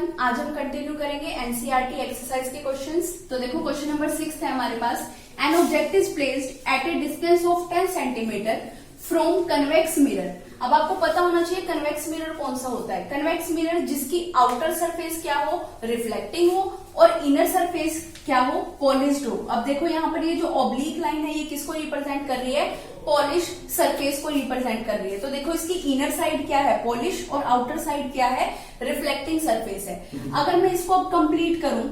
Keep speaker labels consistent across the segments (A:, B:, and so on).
A: Everyone, आज हम continue करेंगे एनसीईआरटी एक्सरसाइज के क्वेश्चंस। तो देखो क्वेश्चन नंबर 6 है हमारे पास। An object is placed at a distance of 10 centimetre from convex mirror. अब आपको पता होना चाहिए कन्वेक्स मिरर कौन सा होता है। कन्वेक्स मिरर जिसकी आउटर सरफेस क्या हो, रिफ्लेक्टिंग हो, और इनर सरफेस क्या हो, पॉलिश्ड हो। अब देखो यहाँ पर ये जो ऑब्लिक लाइन है ये किसको रिप्रेजेंट कर रही है, पॉलिश सरफेस को रिप्रेजेंट कर रही है। तो देखो इसकी इनर साइड क्या है, पॉलिश, और आउटर साइड क्या है, रिफ्लेक्टिंग सरफेस है। अगर मैं इसको अब कंप्लीट करूं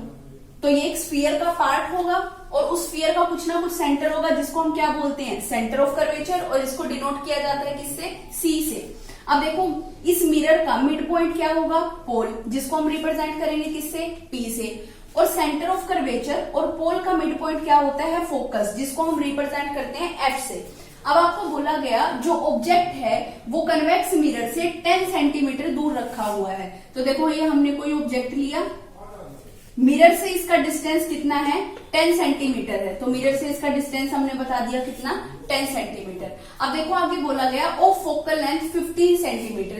A: तो ये एक स्फीयर का पार्ट होगा और उस स्फीयर का कुछ ना कुछ सेंटर होगा जिसको हम क्या बोलते हैं, सेंटर ऑफ कर्वेचर, और इसको डिनोट किया जाता है किससे, सी से। अब देखो इस मिरर का मिड पॉइंट क्या होगा, पोल, जिसको हम रिप्रेजेंट करेंगे किससे, पी से। और सेंटर ऑफ कर्वेचर और पोल का मिड पॉइंट क्या होता है, फोकस, जिसको हम रिप्रेजेंट करते हैं एफ से। अब आपको बोला गया जो ऑब्जेक्ट है वो कन्वेक्स मिरर से 10 सेंटीमीटर दूर रखा हुआ है। तो देखो ये हमने कोई ऑब्जेक्ट लिया, मिरर से इसका डिस्टेंस कितना है, 10 सेंटीमीटर है। तो मिरर से इसका डिस्टेंस हमने बता दिया कितना, 10 सेंटीमीटर। अब देखो आगे बोला गया ऑफ फोकल लेंथ 15 सेंटीमीटर।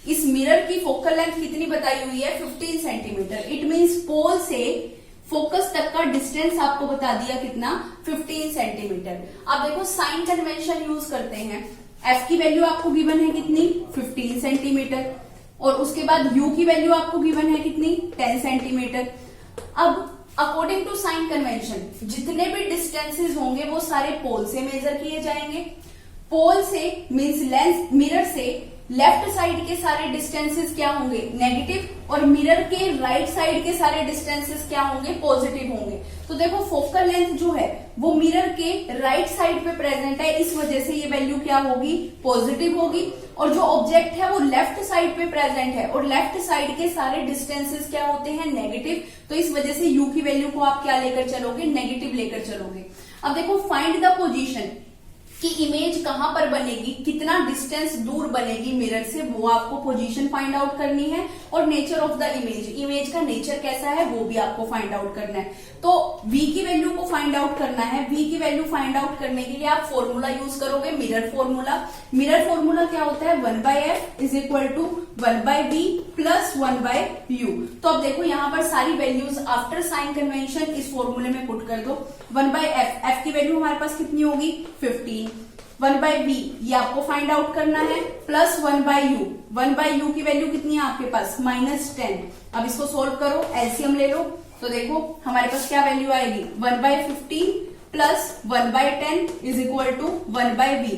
A: इस मिरर की फोकल लेंथ कितनी बताई हुई है, 15 सेंटीमीटर। इट मीन्स पोल से फोकस तक का डिस्टेंस आपको बता दिया कितना, 15 सेंटीमीटर। अब देखो साइन कन्वेंशन यूज करते हैं। एफ की वैल्यू आपको गिवन है कितनी, 15 सेंटीमीटर, और उसके बाद यू की वैल्यू आपको गिवन है कितनी, 10 सेंटीमीटर। अब अकॉर्डिंग टू साइन कन्वेंशन जितने भी डिस्टेंसेस होंगे वो सारे पोल से मेजर किए जाएंगे। पोल से मीन्स लेंस, मिरर से लेफ्ट साइड के सारे डिस्टेंसेस क्या होंगे, नेगेटिव, और मिरर के राइट साइड के सारे डिस्टेंसेस क्या होंगे, पॉजिटिव होंगे। तो देखो फोकल लेंथ जो है वो मिरर के राइट साइड पे प्रेजेंट है, इस वजह से ये वैल्यू क्या होगी, पॉजिटिव होगी। और जो ऑब्जेक्ट है वो लेफ्ट साइड पे प्रेजेंट है और लेफ्ट साइड के सारे डिस्टेंसेस क्या होते हैं, नेगेटिव। तो इस वजह से यू की वैल्यू को आप क्या लेकर चलोगे, नेगेटिव लेकर चलोगे। अब देखो फाइंड द पोजीशन कि इमेज कहां पर बनेगी, कितना डिस्टेंस दूर बनेगी मिरर से, वो आपको पोजीशन फाइंड आउट करनी है। और nature of the image, image का नेचर कैसा है वो भी आपको फाइंड आउट करना है। तो v की वैल्यू को फाइंड आउट करना है। v की वैल्यू फाइंड आउट करने के लिए आप फॉर्मूला यूज करोगे, मिरर फॉर्मूला। मिरर फॉर्मूला क्या होता है, 1/f is equal to 1/v plus 1/u। तो अब देखो यहाँ पर सारी वैल्यूज आफ्टर साइन कन्वेंशन इस फॉर्मूले में पुट कर दो। 1/f, f की वैल्यू हमारे पास कितनी होगी, 15। 1/v ये आपको फाइंड आउट करना है, प्लस 1/u। 1/u की वैल्यू कितनी है आपके पास, -10। अब इसको सोल्व करो, एलसीएम ले लो। तो देखो हमारे पास क्या वैल्यू आएगी, 1/15 plus 1/10 is equal to 1/v।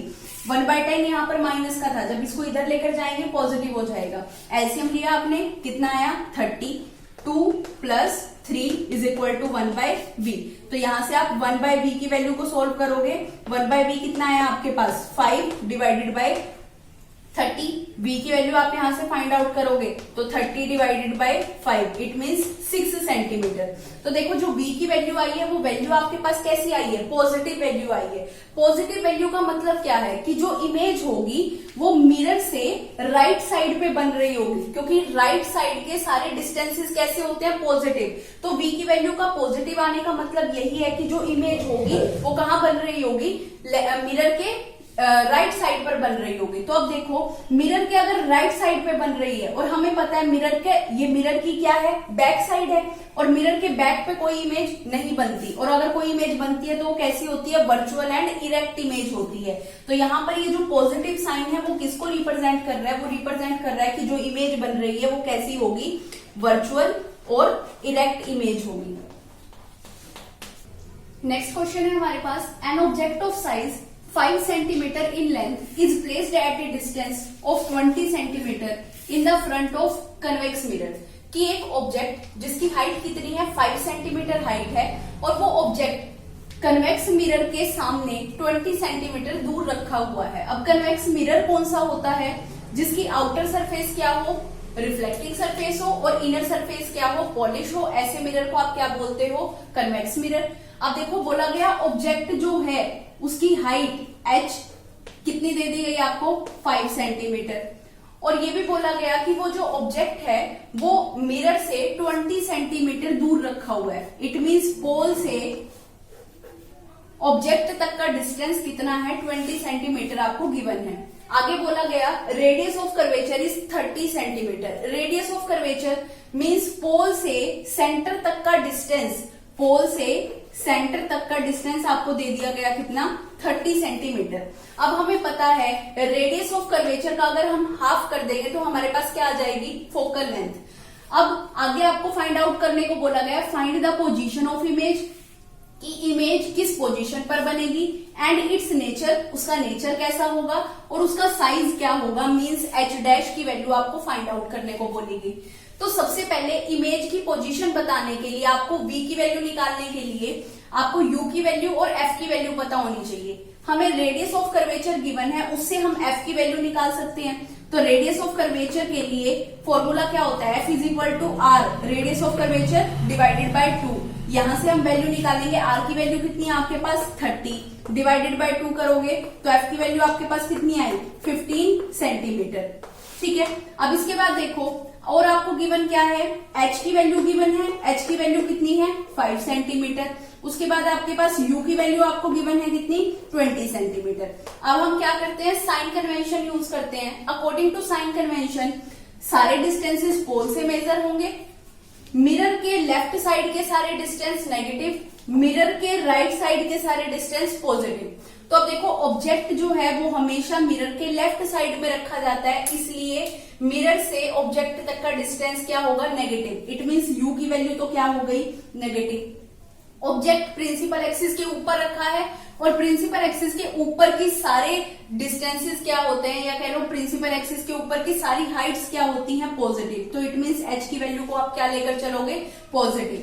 A: 1/10 यहाँ पर माइनस का था, जब इसको इधर लेकर जाएंगे पॉजिटिव हो जाएगा। एलसीएम लिया आपने, कितना आया, 30। 2 plus 3 is equal to 1/v। तो यहां से आप 1/v की वैल्यू को सोल्व करोगे। 1/v कितना आया आपके पास, 5 डिवाइडेड बाय 30। v की वैल्यू आप यहां से फाइंड आउट करोगे तो 30 divided by 5 it means 6 centimetre. तो देखो जो v की वैल्यू आई है वो वैल्यू आपके पास कैसी आई है, पॉजिटिव वैल्यू आई है। पॉजिटिव वैल्यू का मतलब क्या है कि जो इमेज होगी वो मिरर से राइट साइड पे बन रही होगी, क्योंकि राइट साइड के सारे डिस्टेंसेस कैसे होते हैं, पॉजिटिव। तो v की वैल्यू का पॉजिटिव आने का मतलब यही है कि जो इमेज होगी वो कहां बन रही होगी, मिरर के राइट साइड पर बन रही होगी। तो अब देखो मिरर के अगर राइट साइड पे बन रही है, और हमें पता है ये मिरर की क्या है, बैक साइड है, और मिरर के बैक पे कोई इमेज नहीं बनती, और अगर कोई इमेज बनती है तो वो कैसी होती है, वर्चुअल एंड इरेक्ट इमेज होती है। तो यहाँ पर ये जो पॉजिटिव साइन है वो किसको रिप्रेजेंट कर रहा है, वो रिप्रेजेंट कर रहा है कि जो इमेज बन रही है वो कैसी होगी, वर्चुअल और इरेक्ट इमेज होगी। नेक्स्ट क्वेश्चन है हमारे पास, an object of size 5 centimeter in length is placed at a distance of 20 centimeter in the front of convex mirror। कि एक ऑब्जेक्ट जिसकी हाइट कितनी है, 5 सेंटीमीटर हाइट है, और वो ऑब्जेक्ट कन्वेक्स मिरर के सामने 20 सेंटीमीटर दूर रखा हुआ है। अब कन्वेक्स मिरर कौन सा होता है, जिसकी आउटर सरफेस क्या हो, रिफ्लेक्टिंग सरफेस हो, और इनर सरफेस क्या हो, पॉलिश हो। ऐसे मिरर को आप क्या बोलते हो, कन्वेक्स मिरर। अब देखो बोला गया ऑब्जेक्ट जो है उसकी हाइट h कितनी दे दी गई आपको, 5 सेंटीमीटर, और ये भी बोला गया कि वो जो ऑब्जेक्ट है वो मिरर से 20 सेंटीमीटर दूर रखा हुआ है। इट मींस पोल से ऑब्जेक्ट तक का डिस्टेंस कितना है, 20 सेंटीमीटर आपको गिवन है। आगे बोला गया radius of curvature is 30 centimetre. Radius of curvature means pole से सेंटर तक का डिस्टेंस, पोल से सेंटर तक का डिस्टेंस आपको दे दिया गया कितना, 30 सेंटीमीटर। अब हमें पता है रेडियस ऑफ कर्वेचर का अगर हम हाफ कर देंगे तो हमारे पास क्या आ जाएगी, फोकल लेंथ। अब आगे आपको फाइंड आउट करने को बोला गया, find the position of image, कि इमेज किस पोजीशन पर बनेगी, एंड इट्स नेचर, उसका नेचर कैसा होगा और उसका साइज क्या होगा, मींस एच डैश की वैल्यू आपको फाइंड आउट करने को बोलेगी। तो सबसे पहले इमेज की पोजीशन बताने के लिए आपको v की वैल्यू निकालने के लिए आपको u की वैल्यू और f की वैल्यू पता होनी चाहिए। हमें रेडियस ऑफ कर्वेचर गिवन है, उससे हम f की वैल्यू निकाल सकते हैं। तो रेडियस ऑफ कर्वेचर के लिए फॉर्मूला क्या होता है, f is equal to R radius of curvature divided by 2। यहां से हम वैल्यू निकालेंगे, r की वैल्यू कितनी है आपके पास 30, डिवाइडेड बाय 2 करोगे तो f की वैल्यू आपके पास कितनी आई 15 सेंटीमीटर। ठीक है, अब इसके बाद देखो और आपको गिवन क्या है, h की वैल्यू गिवन है, h की वैल्यू कितनी है 5 सेंटीमीटर। उसके बाद आपके पास u की वैल्यू आपको गिवन है कितनी 20 सेंटीमीटर। अब हम क्या करते हैं, साइन कन्वेंशन यूज करते हैं। अकॉर्डिंग टू साइन कन्वेंशन सारे डिस्टेंसेस पोल से मेजर होंगे, मिरर के लेफ्ट साइड के सारे डिस्टेंस नेगेटिव, मिरर के राइट साइड के सारे डिस्टेंस पॉजिटिव। तो अब देखो ऑब्जेक्ट जो है वो हमेशा मिरर के लेफ्ट साइड में रखा जाता है, इसलिए मिरर से ऑब्जेक्ट तक का डिस्टेंस क्या होगा, नेगेटिव। इट मींस यू की वैल्यू तो क्या हो गई, नेगेटिव। ऑब्जेक्ट प्रिंसिपल एक्सिस के ऊपर रखा है और प्रिंसिपल एक्सिस के ऊपर की सारे डिस्टेंसेस क्या होते हैं, या कह लो प्रिंसिपल एक्सिस के ऊपर की सारी हाइट्स क्या होती हैं, पॉजिटिव। तो इट मींस एच की वैल्यू को आप क्या लेकर चलोगे, पॉजिटिव।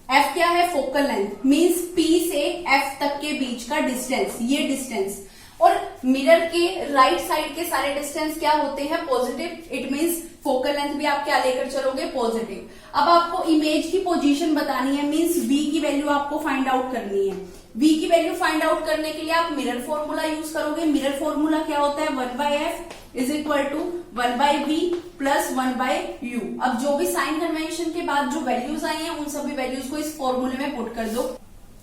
A: एफ क्या है, फोकल लेंथ, मींस पी से एफ तक के बीच का डिस्टेंस, ये डिस्टेंस। और मिरर के राइट साइड के सारे डिस्टेंस क्या होते हैं, positive. It means focal length भी आप क्या लेकर चलोगे, पॉजिटिव। अब आपको इमेज की पोजीशन बतानी है, मींस v की वैल्यू आपको फाइंड आउट करनी है। v की वैल्यू फाइंड आउट करने के लिए आप मिरर फॉर्मूला यूज करोगे। मिरर फॉर्मूला क्या होता है, 1/f is equal to 1/v plus 1/u। अब जो भी साइन कन्वेंशन के बाद जो वैल्यूज आई हैं उन सभी वैल्यूज को इस फॉर्मूले में पुट कर दो।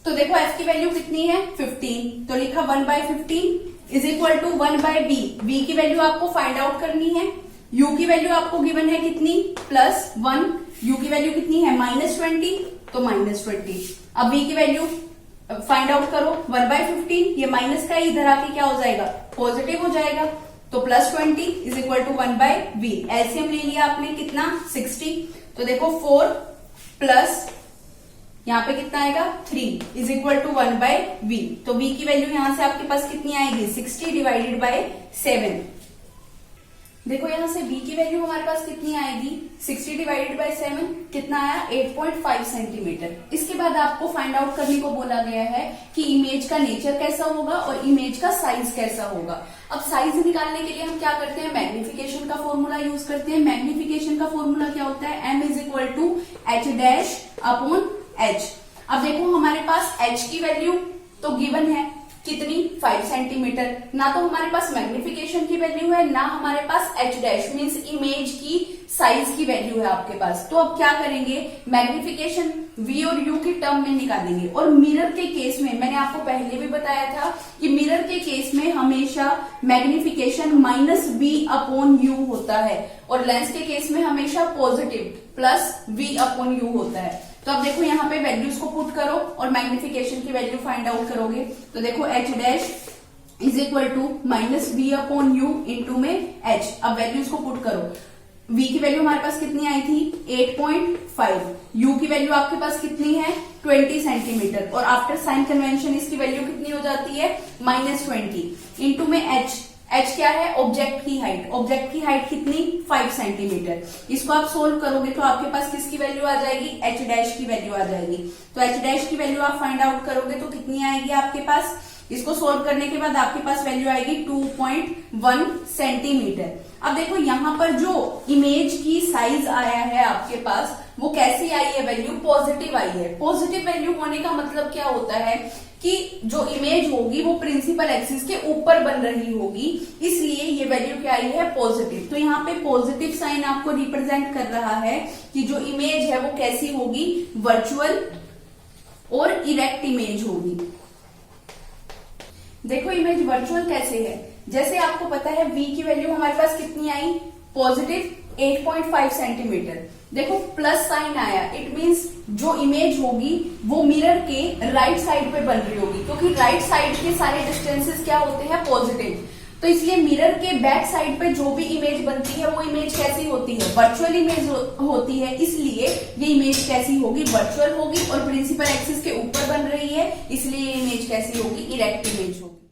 A: तो देखो f की वैल्यू कितनी है 15, तो लिखा 1/15 is equal to 1/v। v की वैल्यू आपको फाइंड आउट करनी है। u की वैल्यू आपको गिवन है कितनी, +1। u की वैल्यू कितनी है -20, तो -20। अब v की वैल्यू फाइंड आउट करो, 1/15, ये माइनस का इधर आके क्या हो जाएगा, पॉजिटिव हो जाएगा। तो +20 is equal to 1/v। LCM ले लिया आपने कितना, 60। तो देखो 4 प्लस यहाँ पे कितना आएगा 3 इज इक्वल टू 1/v। तो v की वैल्यू यहां से आपके पास कितनी आएगी, 60 डिवाइडेड बाय 7। देखो यहां से v की वैल्यू हमारे पास कितनी आएगी, 60 डिवाइडेड बाय 7 कितना आया, 8.5 सेंटीमीटर। इसके बाद आपको फाइंड आउट करने को बोला गया है कि इमेज का नेचर कैसा होगा और इमेज का साइज कैसा होगा। अब साइज निकालने के लिए हम क्या करते हैं, मैग्निफिकेशन का फॉर्मूला यूज करते हैं। मैग्निफिकेशन का फॉर्मूला क्या होता है, m is equal to h dash upon h। अब देखो हमारे पास h की वैल्यू तो गिवन है कितनी, 5 सेंटीमीटर। ना तो हमारे पास मैग्निफिकेशन की वैल्यू है, ना हमारे पास h डैश मींस इमेज की साइज की वैल्यू है आपके पास। तो अब क्या करेंगे, मैग्निफिकेशन v और u की टर्म में निकालेंगे। और मिरर के केस में मैंने आपको पहले भी बताया था कि मिरर के केस में हमेशा मैग्निफिकेशन -v अपॉन u होता है और लेंस के केस में हमेशा पॉजिटिव +v अपॉन u होता है। तो अब देखो यहाँ पे वैल्यूज को पुट करो और मैग्निफिकेशन की वैल्यू फाइंड आउट करोगे। तो देखो h dash is equal to -v upon u into में h। अब वैल्यूज को पुट करो, v की वैल्यू हमारे पास कितनी आई थी 8.5, u की वैल्यू आपके पास कितनी है 20 सेंटीमीटर और आफ्टर साइन कन्वेंशन इसकी वैल्यू कितनी हो जाती है -20 इंटू में h। h क्या है, ऑब्जेक्ट की हाइट। ऑब्जेक्ट की हाइट कितनी 5 सेंटीमीटर। इसको आप सोल्व करोगे तो आपके पास किसकी वैल्यू आ जाएगी, h डैश की वैल्यू आ जाएगी। तो h डैश की वैल्यू आप फाइंड आउट करोगे तो कितनी आएगी आपके पास, इसको सोल्व करने के बाद आपके पास वैल्यू आएगी 2.1 सेंटीमीटर। अब देखो यहाँ पर जो इमेज की साइज आया है आपके पास वो कैसी आई है, वैल्यू पॉजिटिव आई है। पॉजिटिव वैल्यू होने का मतलब क्या होता है कि जो इमेज होगी वो प्रिंसिपल एक्सिस के ऊपर बन रही होगी, इसलिए ये वैल्यू क्या आई है, पॉजिटिव। तो यहाँ पे पॉजिटिव साइन आपको रिप्रेजेंट कर रहा है कि जो इमेज है वो कैसी होगी, वर्चुअल और इरेक्ट इमेज होगी। देखो इमेज वर्चुअल कैसे है, जैसे आपको पता है v की वैल्यू हमारे पास कितनी आई, पॉजिटिव 8.5 सेंटीमीटर। देखो प्लस साइन आया, इट मींस जो इमेज होगी वो मिरर के राइट साइड पे बन रही होगी, क्योंकि राइट साइड के सारे डिस्टेंसेस क्या होते हैं, पॉजिटिव। तो इसलिए मिरर के बैक साइड पे जो भी इमेज बनती है वो इमेज कैसी होती है, वर्चुअल इमेज होती है। इसलिए ये इमेज कैसी होगी, वर्चुअल होगी, और प्रिंसिपल एक्सिस के ऊपर बन रही है, इसलिए ये इमेज कैसी होगी, इरेक्ट इमेज होगी।